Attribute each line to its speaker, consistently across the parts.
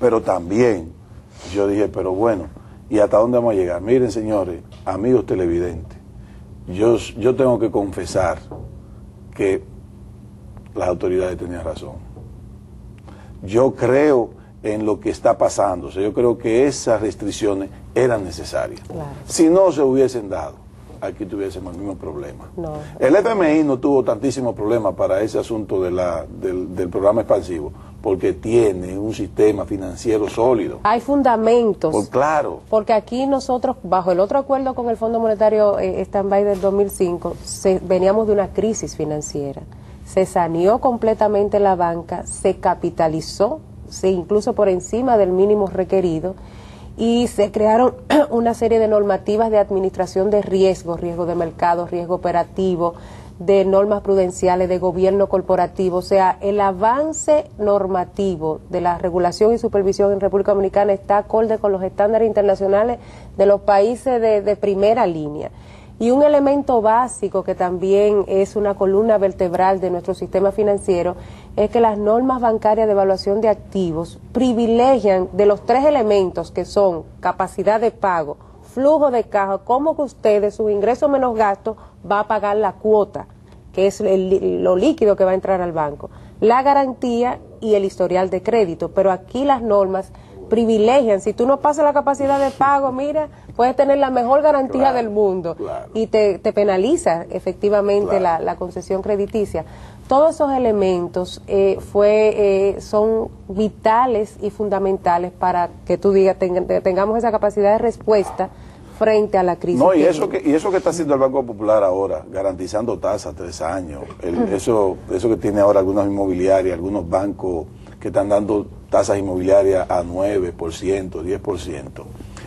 Speaker 1: Pero también yo dije, pero bueno, ¿y hasta dónde vamos a llegar? Miren, señores, amigos televidentes, yo tengo que confesar que las autoridades tenían razón. Yo creo en lo que está pasando, o sea, yo creo que esas restricciones eran necesarias.
Speaker 2: Claro.
Speaker 1: Si no se hubiesen dado, aquí tuviésemos el mismo problema.
Speaker 2: No.
Speaker 1: El FMI no tuvo tantísimos problemas para ese asunto del programa expansivo, porque tiene un sistema financiero sólido.
Speaker 2: Hay fundamentos.
Speaker 1: Claro.
Speaker 2: Porque aquí nosotros, bajo el otro acuerdo con el Fondo Monetario Stand-by del 2005, veníamos de una crisis financiera. Se saneó completamente la banca, se capitalizó, incluso por encima del mínimo requerido, y se crearon una serie de normativas de administración de riesgo de mercado, riesgo operativo, de normas prudenciales, de gobierno corporativo. O sea, el avance normativo de la regulación y supervisión en República Dominicana está acorde con los estándares internacionales de los países de primera línea. Y un elemento básico que también es una columna vertebral de nuestro sistema financiero es que las normas bancarias de evaluación de activos privilegian de los tres elementos que son capacidad de pago, flujo de caja, cómo que ustedes, sus ingresos menos gastos, va a pagar la cuota, que es lo líquido que va a entrar al banco, la garantía y el historial de crédito. Pero aquí las normas privilegian, si tú no pasas la capacidad de pago, mira, puedes tener la mejor garantía del mundo, y te penaliza efectivamente la concesión crediticia. Todos esos elementos son vitales y fundamentales para que tú digas, tengamos esa capacidad de respuesta frente a la crisis.
Speaker 1: No, y eso que está haciendo el Banco Popular ahora, garantizando tasas 3 años, eso que tiene ahora algunas inmobiliarias, algunos bancos que están dando tasas inmobiliarias a 9%, 10%.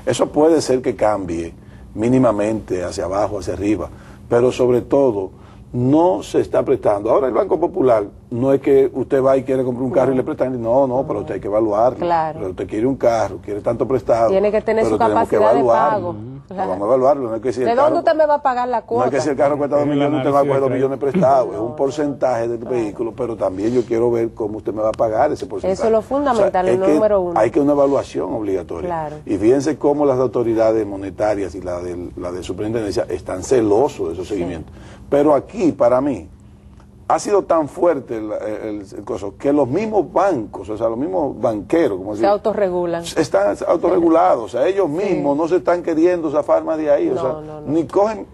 Speaker 1: Eso puede ser que cambie mínimamente hacia abajo, hacia arriba, pero sobre todo no se está prestando. Ahora el Banco Popular no es que usted va y quiere comprar un carro y le prestan, no, pero usted hay que evaluarlo.
Speaker 2: Claro.
Speaker 1: Pero usted quiere un carro, quiere tanto prestado.
Speaker 2: Tiene que tener su capacidad de pago.
Speaker 1: Claro. Vamos a evaluarlo. No es que si
Speaker 2: ¿De dónde usted me va a pagar la cuota?
Speaker 1: No es que si el carro cuesta 2 millones, usted va a coger 2 millones prestados. Es un porcentaje del vehículo, pero también yo quiero ver cómo usted me va a pagar ese porcentaje.
Speaker 2: Eso es lo fundamental, el número uno.
Speaker 1: Hay que una evaluación obligatoria.
Speaker 2: Claro.
Speaker 1: Y fíjense cómo las autoridades monetarias y la de superintendencia están celosos de esos seguimientos. Pero aquí, para mí, ha sido tan fuerte el coso que los mismos bancos, o sea, los mismos banqueros, como
Speaker 2: se autorregulan.
Speaker 1: Están autorregulados, o sea, ellos mismos no se están queriendo zafar más de ahí, o sea, ni cogen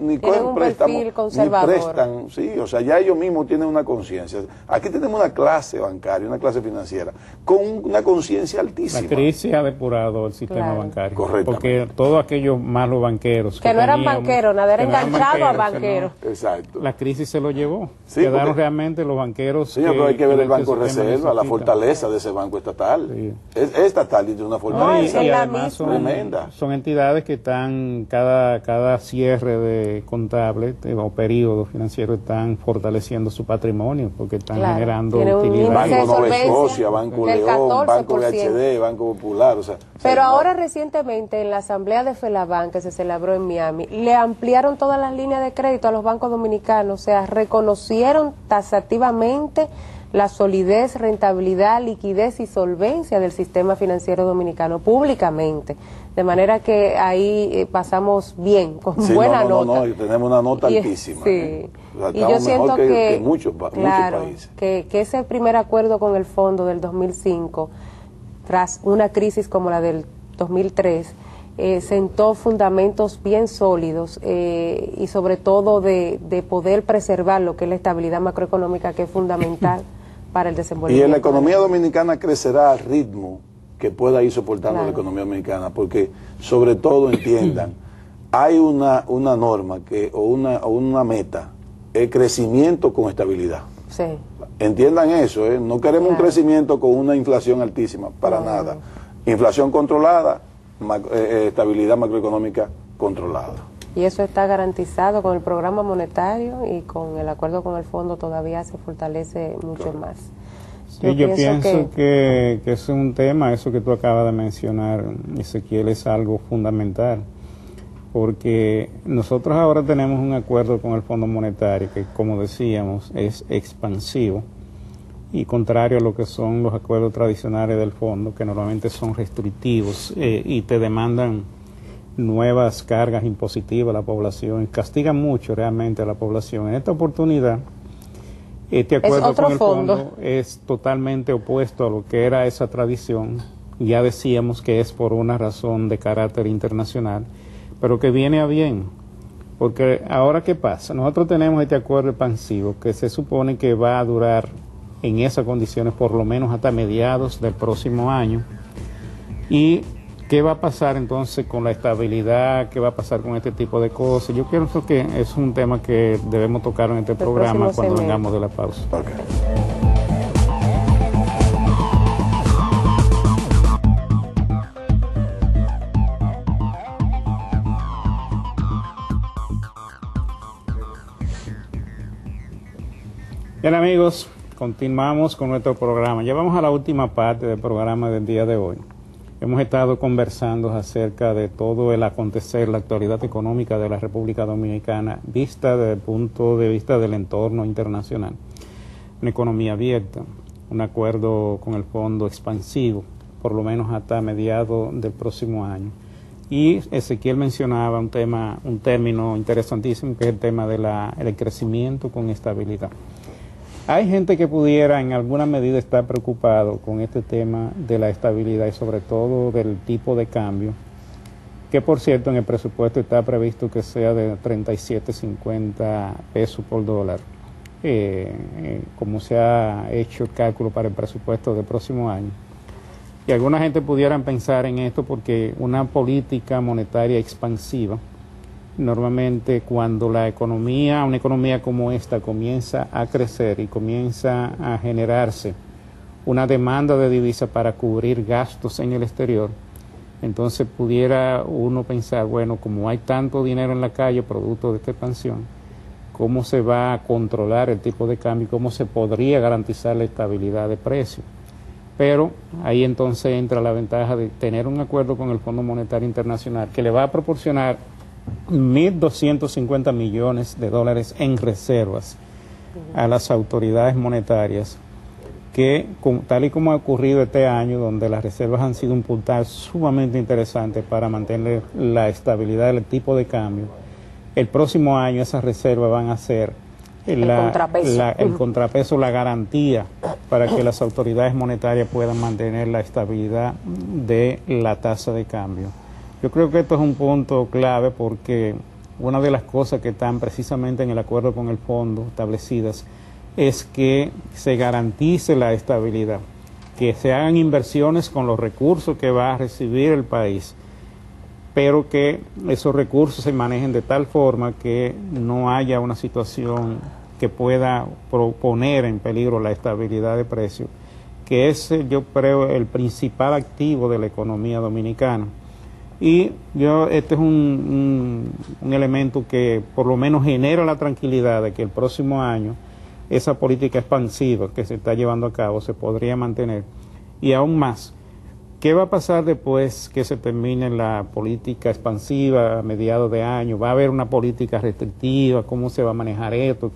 Speaker 1: préstamos, ni prestan, sí, o sea, ya ellos mismos tienen una conciencia. Aquí tenemos una clase bancaria, una clase financiera, con una conciencia altísima.
Speaker 3: La crisis ha depurado el sistema bancario.
Speaker 1: Correcto.
Speaker 3: Porque todos aquellos malos banqueros
Speaker 2: que no eran banqueros, nada, era enganchado a banqueros.
Speaker 1: Exacto.
Speaker 3: La crisis se lo llevó.
Speaker 1: Sí,
Speaker 3: quedaron realmente los banqueros.
Speaker 1: Sí, pero hay que ver el Banco Reserva, la fortaleza de ese banco estatal. Sí. Es estatal y tiene una fortaleza
Speaker 3: y además
Speaker 1: tremenda.
Speaker 3: Son entidades que están, cada cierre de contable o periodo financiero, están fortaleciendo su patrimonio porque están generando utilidad.
Speaker 1: Banco Nueva Escocia, Banco León, Banco VHD, Banco Popular. O sea,
Speaker 2: pero ahora recientemente en la asamblea de FELABAN que se celebró en Miami, le ampliaron todas las líneas de crédito a los bancos dominicanos, o sea, reconocieron taxativamente la solidez, rentabilidad, liquidez y solvencia del sistema financiero dominicano públicamente, de manera que ahí pasamos bien, con buena nota.
Speaker 1: No, tenemos una nota altísima.
Speaker 2: Sí.
Speaker 1: O sea,
Speaker 2: y yo siento que
Speaker 1: muchos países.
Speaker 2: Que ese primer acuerdo con el fondo del 2005, tras una crisis como la del 2003, sentó fundamentos bien sólidos y sobre todo de poder preservar lo que es la estabilidad macroeconómica, que es fundamental para el desenvolvimiento.
Speaker 1: Y la economía dominicana crecerá al ritmo que pueda ir soportando la economía dominicana, porque sobre todo entiendan, hay una norma o una meta, el crecimiento con estabilidad.
Speaker 2: Sí.
Speaker 1: Entiendan eso, no queremos un crecimiento con una inflación altísima, para nada. Inflación controlada, estabilidad macroeconómica controlada.
Speaker 2: Y eso está garantizado con el programa monetario, y con el acuerdo con el fondo todavía se fortalece mucho más.
Speaker 3: Sí, yo pienso que es un tema, eso que tú acabas de mencionar, Ezequiel, es algo fundamental, porque nosotros ahora tenemos un acuerdo con el Fondo Monetario que, como decíamos, es expansivo, y contrario a lo que son los acuerdos tradicionales del fondo, que normalmente son restrictivos y te demandan nuevas cargas impositivas a la población, castigan mucho realmente a la población. En esta oportunidad, este acuerdo con el fondo es totalmente opuesto a lo que era esa tradición. Ya decíamos que es por una razón de carácter internacional, pero que viene a bien, porque ahora ¿qué pasa? Nosotros tenemos este acuerdo expansivo que se supone que va a durar en esas condiciones por lo menos hasta mediados del próximo año. ¿Y qué va a pasar entonces con la estabilidad? ¿Qué va a pasar con este tipo de cosas? Yo pienso que es un tema que debemos tocar en este programa cuando vengamos de la pausa.
Speaker 1: Okay.
Speaker 3: Bien, amigos, continuamos con nuestro programa. Ya vamos a la última parte del programa del día de hoy. Hemos estado conversando acerca de todo el acontecer, la actualidad económica de la República Dominicana, vista desde el punto de vista del entorno internacional. Una economía abierta, un acuerdo con el fondo expansivo, por lo menos hasta mediados del próximo año. Y Ezequiel mencionaba un término interesantísimo, que es el tema del crecimiento con estabilidad. Hay gente que pudiera en alguna medida estar preocupado con este tema de la estabilidad y sobre todo del tipo de cambio, que por cierto en el presupuesto está previsto que sea de 37.50 pesos por dólar, como se ha hecho el cálculo para el presupuesto del próximo año. Y alguna gente pudieran pensar en esto porque una política monetaria expansiva, normalmente cuando una economía como esta comienza a crecer y comienza a generarse una demanda de divisas para cubrir gastos en el exterior, entonces pudiera uno pensar, bueno, como hay tanto dinero en la calle producto de esta expansión, ¿cómo se va a controlar el tipo de cambio? ¿Cómo se podría garantizar la estabilidad de precios? Pero ahí entonces entra la ventaja de tener un acuerdo con el Fondo Monetario Internacional que le va a proporcionar 1.250 millones de dólares en reservas a las autoridades monetarias, que tal y como ha ocurrido este año, donde las reservas han sido un puntal sumamente interesante para mantener la estabilidad del tipo de cambio, el próximo año esas reservas van a ser el contrapeso, la garantía para que las autoridades monetarias puedan mantener la estabilidad de la tasa de cambio. Yo creo que esto es un punto clave porque una de las cosas que están precisamente en el acuerdo con el fondo establecidas es que se garantice la estabilidad, que se hagan inversiones con los recursos que va a recibir el país, pero que esos recursos se manejen de tal forma que no haya una situación que pueda poner en peligro la estabilidad de precios, que es, yo creo, el principal activo de la economía dominicana. Y este es un elemento que por lo menos genera la tranquilidad de que el próximo año esa política expansiva que se está llevando a cabo se podría mantener. Y aún más, ¿qué va a pasar después que se termine la política expansiva a mediados de año? ¿Va a haber una política restrictiva? ¿Cómo se va a manejar esto?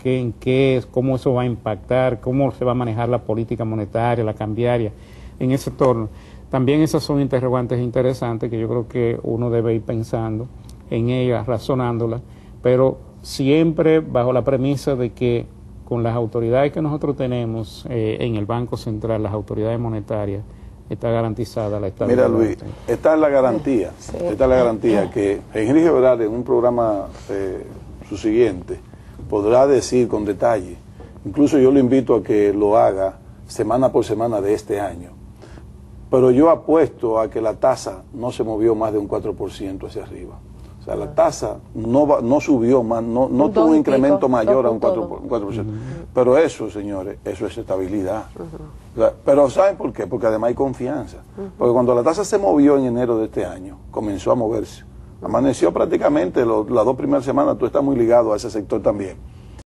Speaker 3: ¿Cómo eso va a impactar? ¿Cómo se va a manejar la política monetaria, la cambiaria en ese entorno? También esas son interrogantes interesantes que yo creo que uno debe ir pensando en ellas, razonándolas, pero siempre bajo la premisa de que con las autoridades que nosotros tenemos en el Banco Central, las autoridades monetarias, está garantizada la estabilidad.
Speaker 1: Mira, Luis, esta es la garantía, que Henry Gebral en un programa subsiguiente podrá decir con detalle, incluso yo lo invito a que lo haga semana por semana de este año, pero yo apuesto a que la tasa no se movió más de un 4% hacia arriba. O sea, la tasa no subió más, no tuvo un incremento mayor a un 4%. Pero eso, señores, eso es estabilidad. O sea, pero ¿saben por qué? Porque además hay confianza. Porque cuando la tasa se movió en enero de este año, comenzó a moverse. Amaneció prácticamente las 2 primeras semanas, tú estás muy ligado a ese sector también.